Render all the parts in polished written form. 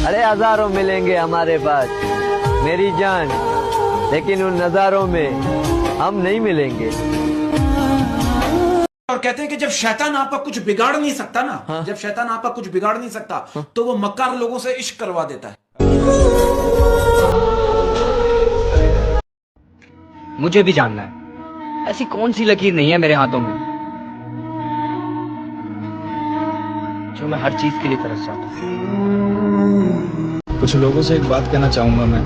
अरे हजारों मिलेंगे हमारे पास मेरी जान, लेकिन उन नजारों में हम नहीं मिलेंगे। और कहते हैं कि जब शैतान आपका कुछ बिगाड़ नहीं सकता ना, हाँ? जब शैतान आपका कुछ बिगाड़ नहीं सकता, हाँ? तो वो मक्कार लोगों से इश्क करवा देता है। मुझे भी जानना है ऐसी कौन सी लकीर नहीं है मेरे हाथों में जो मैं हर चीज के लिए तरस जाता हूँ। कुछ लोगों से एक बात कहना चाहूंगा मैं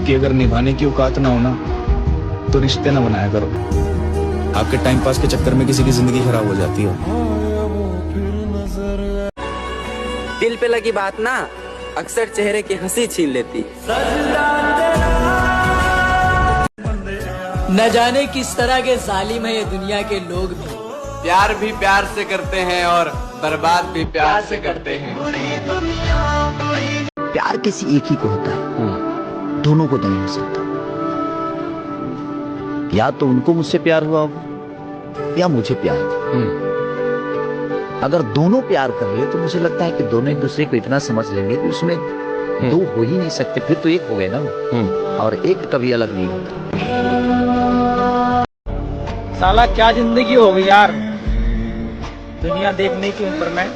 कि अगर निभाने की औकात ना हो ना तो रिश्ते ना बनाया करो। आपके टाइम पास के चक्कर में किसी की जिंदगी खराब हो जाती है। दिल पे लगी बात ना अक्सर चेहरे की हंसी छीन लेती। न जाने किस तरह के जालिम है ये दुनिया के लोग भी प्यार से करते हैं और बर्बाद भी प्यार से करते हैं। प्यार किसी एक ही को होता है, दोनों को नहीं हो सकता। या तो उनको मुझसे प्यार हुआ हो या मुझे प्यार। अगर दोनों प्यार कर ले तो मुझे लगता है कि दोनों एक दूसरे को इतना समझ लेंगे कि उसमें दो हो ही नहीं सकते, फिर तो एक हो गए ना। और एक कभी अलग नहीं होता। साला क्या जिंदगी हो गई यार, दुनिया देखने की उम्र में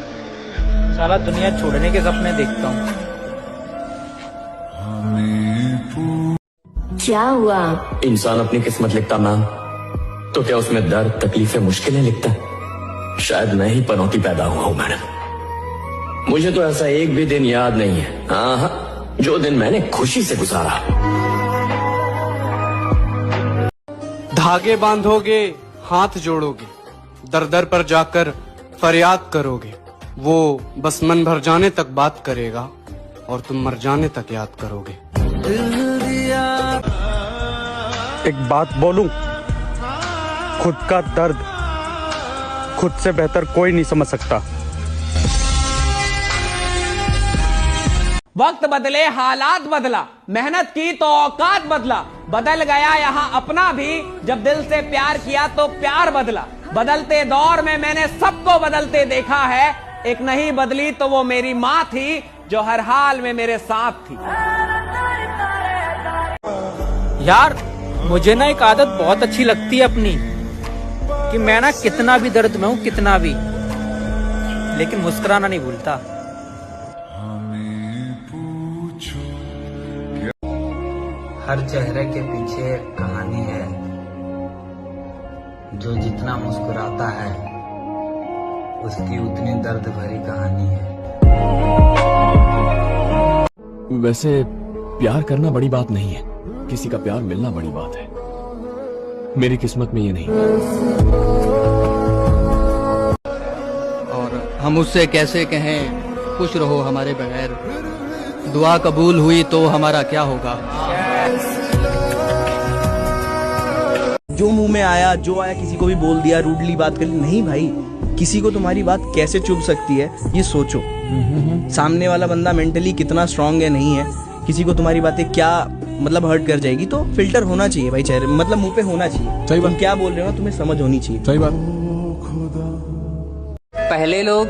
साला दुनिया छोड़ने के सपने देखता हूँ। क्या हुआ? इंसान अपनी किस्मत लिखता मैम, तो क्या उसमें दर्द तकलीफें मुश्किलें लिखता है? शायद मैं ही पनौती पैदा हुआ हूँ मैडम। मुझे तो ऐसा एक भी दिन याद नहीं है, हाँ, जो दिन मैंने खुशी से गुजारा। धागे बांधोगे, हाथ जोड़ोगे, दर दर पर जाकर फरियाद करोगे। वो बस मन भर जाने तक बात करेगा और तुम मर जाने तक याद करोगे। एक बात बोलूं, खुद का दर्द खुद से बेहतर कोई नहीं समझ सकता। वक्त बदले हालात बदला, मेहनत की तो औकात बदला। बदल गया यहाँ अपना भी, जब दिल से प्यार किया तो प्यार बदला। बदलते दौर में मैंने सबको बदलते देखा है, एक नहीं बदली तो वो मेरी माँ थी जो हर हाल में मेरे साथ थी। यार मुझे ना एक आदत बहुत अच्छी लगती है अपनी, कि मैं ना कितना भी दर्द में हूँ, कितना भी, लेकिन मुस्कुराना नहीं भूलता। हर चेहरे के पीछे एक कहानी है, जो जितना मुस्कुराता है उसकी उतनी दर्द भरी कहानी है। वैसे प्यार करना बड़ी बात नहीं है, किसी का प्यार मिलना बड़ी बात है। मेरी किस्मत में ये नहीं। और हम उससे कैसे कहें खुश रहो हमारे बगैर, दुआ कबूल हुई तो हमारा क्या होगा। जो मुंह में आया, जो आया किसी को भी बोल दिया, रूडली बात कर ली। नहीं भाई, किसी को तुम्हारी बात कैसे चुभ सकती है ये सोचो। सामने वाला बंदा मेंटली कितना स्ट्रांग है, नहीं है, किसी को तुम्हारी बातें क्या मतलब हर्ट कर जाएगी। तो फिल्टर होना चाहिए भाई चेहरे, मतलब मुंह पे होना चाहिए। सही बात। तुम क्या बोल रहे हो तुम्हें समझ होनी चाहिए। सही बात। पहले लोग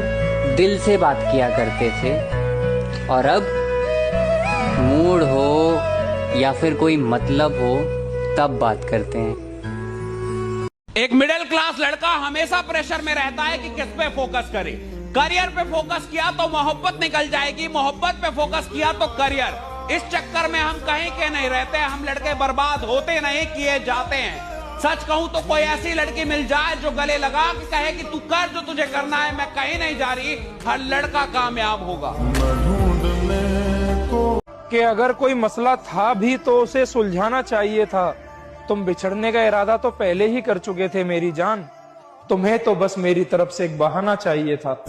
दिल से बात किया करते थे, और अब मूड हो या फिर कोई मतलब हो तब बात करते हैं। एक मिडिल क्लास लड़का हमेशा प्रेशर में रहता है कि किस पे फोकस करे। करियर पे फोकस किया तो मोहब्बत निकल जाएगी, मोहब्बत पे फोकस किया तो करियर। इस चक्कर में हम कहीं के नहीं रहते, हम लड़के बर्बाद होते नहीं, किए जाते हैं। सच कहूं तो कोई ऐसी लड़की मिल जाए जो गले लगा के कहे कि तू कर जो तुझे करना है, मैं कहीं नहीं जा रही, हर लड़का कामयाब होगा। कि अगर कोई मसला था भी तो उसे सुलझाना चाहिए था। तुम बिछड़ने का इरादा तो पहले ही कर चुके थे मेरी जान, तुम्हें तो बस मेरी तरफ से एक बहाना चाहिए था।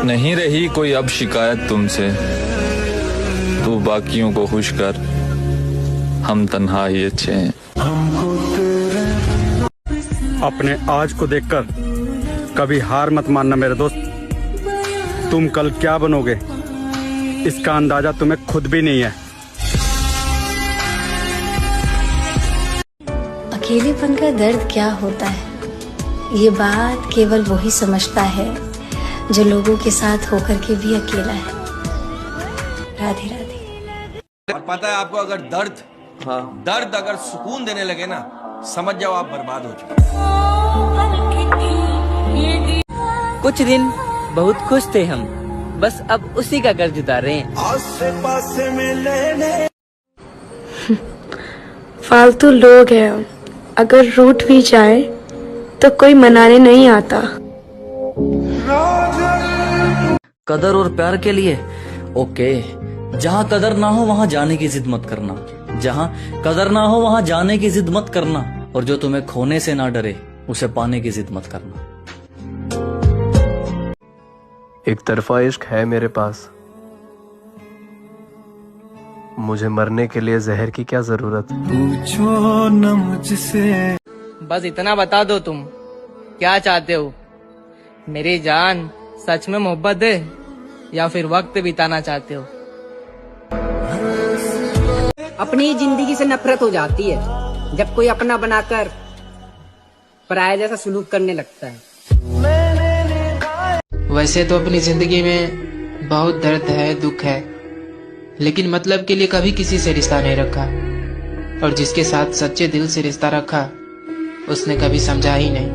नहीं रही कोई अब शिकायत तुमसे, तू बाकियों को खुश कर, हम तन्हा ही अच्छे हैं। अपने आज को देखकर कभी हार मत मानना मेरे दोस्त। तुम कल क्या बनोगे इसका अंदाजा तुम्हें खुद भी नहीं है। अकेलेपन का दर्द क्या होता है, ये बात केवल वही समझता है जो लोगों के साथ होकर के भी अकेला है। राधे राधे। और पता है आपको, अगर दर्द अगर सुकून देने लगे ना, समझ जाओ आप बर्बाद हो चुके। कुछ दिन बहुत खुश थे हम, बस अब उसी का कर्ज उतार रहे हैं। फालतू लोग हैं, अगर रूठ भी जाए तो कोई मनाने नहीं आता। कदर और प्यार के लिए ओके, जहाँ कदर ना हो वहाँ जाने की जिद मत करना, जहाँ कदर ना हो वहाँ जाने की जिद मत करना, और जो तुम्हें खोने से ना डरे उसे पाने की जिद मत करना। एक तरफा इश्क है मेरे पास, मुझे मरने के लिए जहर की क्या जरूरत। पूछो न मुझसे। बस इतना बता दो, तुम क्या चाहते हो? मेरी जान, सच में मोहब्बत है या फिर वक्त बिताना चाहते हो? अपनी जिंदगी से नफरत हो जाती है जब कोई अपना बनाकर पराया जैसा सलूक करने लगता है। वैसे तो अपनी जिंदगी में बहुत दर्द है, दुख है, लेकिन मतलब के लिए कभी किसी से रिश्ता नहीं रखा, और जिसके साथ सच्चे दिल से रिश्ता रखा उसने कभी समझा ही नहीं।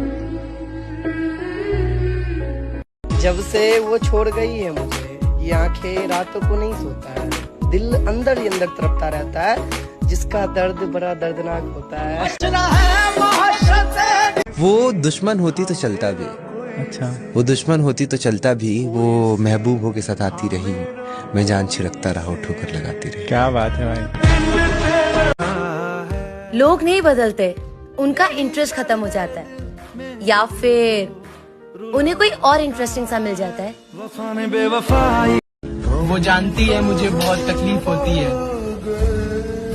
जब से वो छोड़ गई है मुझे, ये आंखें रातों को नहीं सोता है, दिल अंदर ही अंदर तड़पता रहता है, जिसका दर्द बड़ा दर्दनाक होता है। वो दुश्मन होती तो चलता भी, अच्छा वो दुश्मन होती तो चलता भी, वो महबूब हो के साथ आती रही, मैं जान छिड़कता रहा, ठोकर लगाती रही। क्या बात है भाई। लोग नहीं बदलते, उनका इंटरेस्ट खत्म हो जाता है, या फिर उन्हें कोई और इंटरेस्टिंग सा मिल जाता है। वो जानती है मुझे बहुत तकलीफ होती है,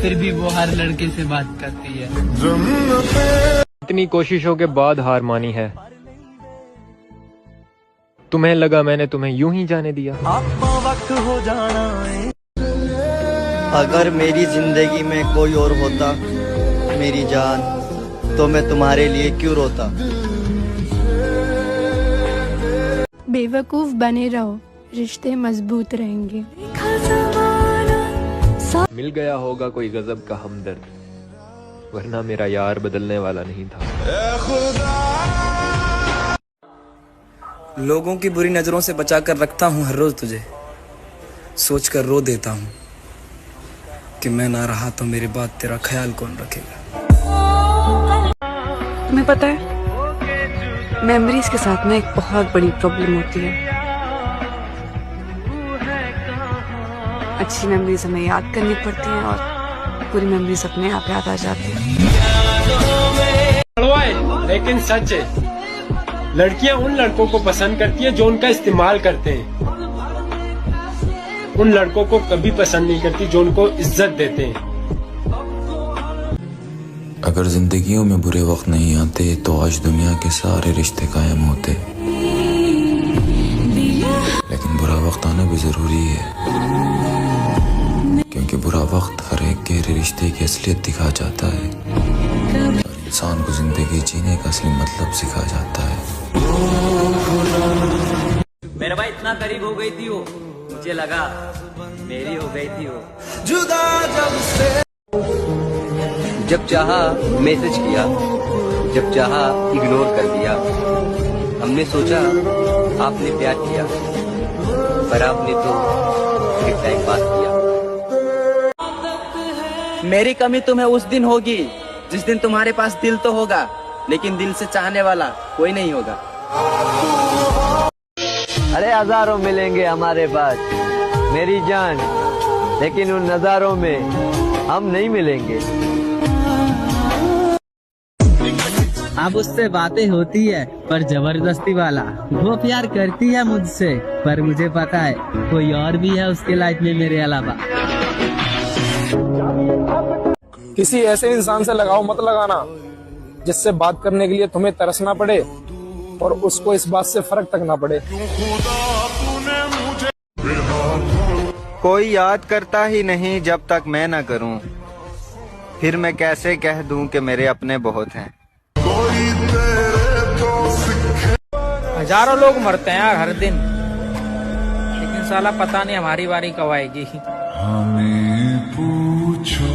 फिर भी वो हर लड़के से बात करती है। इतनी कोशिशों के बाद हार मानी है, तुम्हें लगा मैंने तुम्हें यूं ही जाने दिया। वक्त हो जाना है। अगर मेरी जिंदगी में कोई और होता मेरी जान, तो मैं तुम्हारे लिए क्यों रोता। बेवकूफ बने रहो, रिश्ते मजबूत रहेंगे। मिल गया होगा कोई गजब का हमदर्द, वरना मेरा यार बदलने वाला नहीं था। लोगों की बुरी नजरों से बचा कर रखता हूँ हर रोज तुझे, सोच कर रो देता हूँ कि मैं ना रहा तो मेरे बाद तेरा ख्याल कौन रखेगा। तुम्हें पता है, मेमोरीज के साथ में एक बहुत बड़ी प्रॉब्लम होती है। अच्छी मेमोरीज हमें याद करनी पड़ती हैं और पूरी मेमोरीज अपने आप याद आ जाती हैं। लेकिन सच है, लड़कियां उन लड़कों को पसंद करती है जो उनका इस्तेमाल करते हैं, उन लड़कों को कभी पसंद नहीं करती जो उनको इज्जत देते हैं। अगर जिंदगियों में बुरे वक्त नहीं आते तो आज दुनिया के सारे रिश्ते कायम होते, लेकिन बुरा वक्त आना भी जरूरी है, क्योंकि बुरा वक्त हर एक गहरे रिश्ते की असलियत दिखा जाता है और इंसान को जिंदगी जीने का असली मतलब सिखा जाता है। मेरे भाई इतना करीब हो गई थी वो, मुझे लगा मेरी हो गई थी वो। जुदा जब से जब चाहा मैसेज किया, जब चाहा इग्नोर कर दिया। हमने सोचा आपने प्यार किया, पर आपने तो एक टाइम पास किया। मेरी कमी तुम्हें उस दिन होगी जिस दिन तुम्हारे पास दिल तो होगा, लेकिन दिल से चाहने वाला कोई नहीं होगा। अरे हजारों मिलेंगे हमारे पास मेरी जान, लेकिन उन नजारों में हम नहीं मिलेंगे। अब उससे बातें होती है पर जबरदस्ती वाला, वो प्यार करती है मुझसे पर मुझे पता है कोई और भी है उसके लाइफ में मेरे अलावा। किसी ऐसे इंसान से लगाव मत लगाना जिससे बात करने के लिए तुम्हें तरसना पड़े और उसको इस बात से फर्क तक ना पड़े। कोई याद करता ही नहीं जब तक मैं ना करूं, फिर मैं कैसे कह दूं कि मेरे अपने बहुत हैं। हजारों लोग मरते हैं यार हर दिन, लेकिन साला पता नहीं हमारी बारी कब आएगी। हमें पूछो